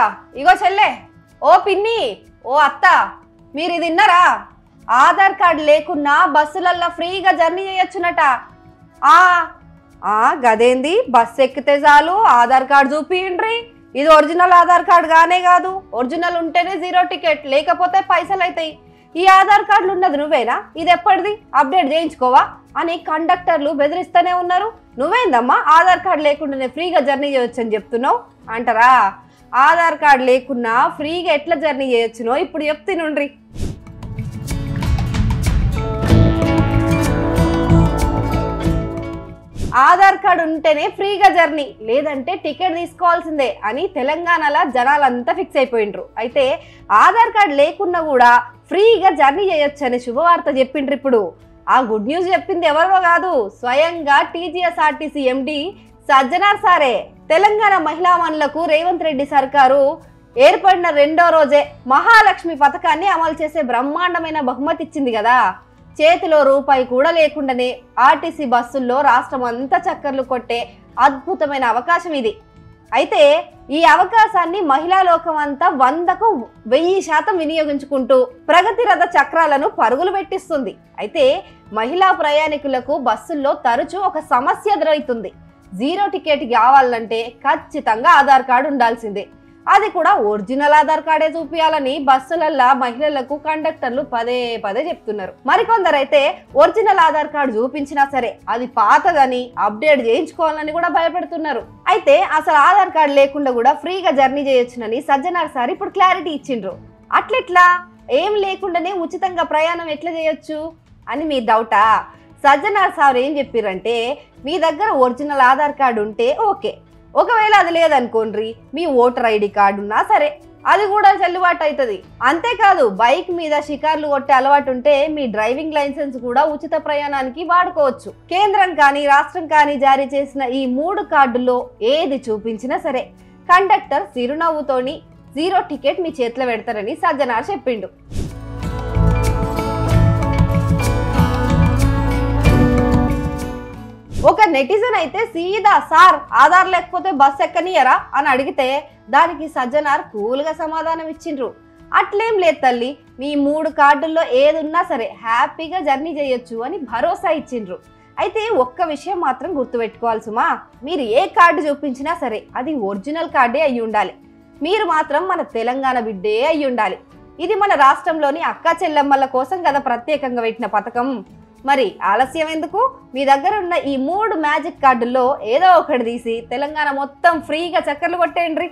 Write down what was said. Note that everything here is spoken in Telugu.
ఇచ్చినావుగా ఇగో చెల్లె ఓ పిన్ని ఓ అత్త మీరు ఇది విన్నారా ఆధార్ కార్డు లేకున్నా బస్సులల్లో ఫ్రీగా జర్నీ చేయొచ్చునట గదేంది బస్సు ఎక్కితే చాలు ఆధార్ కార్డు చూపియండ్రి ఇది ఒరిజినల్ ఆధార్ కార్డు గానే కాదు ఒరిజినల్ ఉంటేనే 0 టికెట్ లేకపోతే పైసలు అవుతాయి ఈ ఆధార్ కార్డులు ఉన్నది నువ్వేనా ఇది ఎప్పటిది అప్డేట్ చేయించుకోవా అని కండక్టర్లు బెదిరిస్తూనే ఉన్నారు నువ్వేందమ్మా ఆధార్ కార్డు లేకుండానే ఫ్రీగా జర్నీ చేయొచ్చు అని చెప్తున్నావు అంటారా ఆధార్ కార్డు లేకున్నా ఫ్రీగా ఎట్లా జర్నీ చేయొచ్చునో ఇప్పుడు చెప్తినుండ్రి ఆధార్ కార్డు ఉంటేనే ఫ్రీగా జర్నీ లేదంటే టికెట్ తీసుకోవాల్సిందే అని తెలంగాణలో జనాలంతా ఫిక్స్ అయిపోయిండ్రు అయితే ఆధార్ కార్డు లేకున్నా కూడా ఫ్రీగా జర్నీ చేయొచ్చు అనే శుభవార్త చెప్పిండ్రు ఇప్పుడు ఆ గుడ్ న్యూస్ చెప్పింది ఎవరో కాదు స్వయంగా టీజీఎస్ఆర్టీసీ ఎండి సజ్జనార్ సారే తెలంగాణ మహిళా మనులకు రేవంత్ రెడ్డి సర్కారు ఏర్పడిన 2వ రోజే మహాలక్ష్మి పథకాన్ని అమలు చేసే బ్రహ్మాండమైన బహుమతి ఇచ్చింది కదా చేతిలో రూపాయి కూడా లేకుండానే ఆర్టీసీ బస్సుల్లో రాష్ట్రం అంతా చక్కర్లు కొట్టే అద్భుతమైన అవకాశం ఇది అయితే ఈ అవకాశాన్ని మహిళా లోకం అంతా 100కు 1000% వినియోగించుకుంటూ ప్రగతి రథ చక్రాలను పరుగులు పెట్టిస్తుంది అయితే మహిళా ప్రయాణికులకు బస్సుల్లో తరచూ ఒక సమస్య ఎదురవుతుంది 0 టికెట్ కావాలంటే ఖచ్చితంగా ఆధార్ కార్డు ఉండాల్సిందే అది కూడా ఒరిజినల్ ఆధార్ కార్డే చూపించాలని బస్సులల్లా మహిళలకు కండక్టర్లు పదే పదే చెప్తున్నారు మరికొందరైతే ఒరిజినల్ ఆధార్ కార్డు చూపించినా సరే అది పాతదని అప్డేట్ చేయించుకోవాలని కూడా భయపెడుతున్నారు అయితే అసలు ఆధార్ కార్డు లేకుండా కూడా ఫ్రీగా జర్నీ చేయొచ్చునని సజ్జనార్ సార్ ఇప్పుడు క్లారిటీ ఇచ్చిండ్రు అట్లెట్లా ఏం లేకుండానే ఉచితంగా ప్రయాణం ఎట్లా చేయొచ్చు అని మీ డౌటా సజ్జనార్ సార్ ఏం చెప్పారంటే మీ దగ్గర ఒరిజినల్ ఆధార్ కార్డు ఉంటే ఓకే ఒకవేళ అది లేదనుకోండి మీ ఓటర్ ఐడి కార్డు ఉన్నా సరే అది కూడా చెల్లుబాటు అవుతుంది అంతేకాదు బైక్ మీద షికార్లు కొట్టే అలవాటు ఉంటే మీ డ్రైవింగ్ లైసెన్స్ కూడా ఉచిత ప్రయాణానికి వాడుకోవచ్చు కేంద్రం కానీ రాష్ట్రం కానీ జారీ చేసిన ఈ 3 కార్డుల్లో ఏది చూపించినా సరే కండక్టర్ చిరునవ్వుతోని 0 టికెట్ మీ చేతిలో పెడతారని సజ్జనార్ చెప్పిండు ఒక నెటిజన్ అయితే సీదా సార్ ఆధార్ లేకపోతే బస్ ఎక్కనియరా అని అడిగితే దానికి సజ్జనార్ కూల్గా సమాధానం ఇచ్చిండ్రు అట్లేం లేదు తల్లి మీ 3 కార్డుల్లో ఏదున్నా సరే హ్యాపీగా జర్నీ చేయొచ్చు అని భరోసా ఇచ్చిండ్రు అయితే ఒక్క విషయం మాత్రం గుర్తుపెట్టుకోవాలి సుమా మీరు ఏ కార్డు చూపించినా సరే అది ఒరిజినల్ కార్డే అయి ఉండాలి మీరు మాత్రం మన తెలంగాణ బిడ్డే అయి ఉండాలి ఇది మన రాష్ట్రంలోని అక్క చెల్లెమ్మల కోసం కదా ప్రత్యేకంగా పెట్టిన పథకం మరి ఆలస్యం ఎందుకు మీ దగ్గర ఉన్న ఈ 3 మ్యాజిక్ కార్డుల్లో ఏదో ఒకటి తీసి తెలంగాణ మొత్తం ఫ్రీగా చక్కర్లు కొట్టేయండి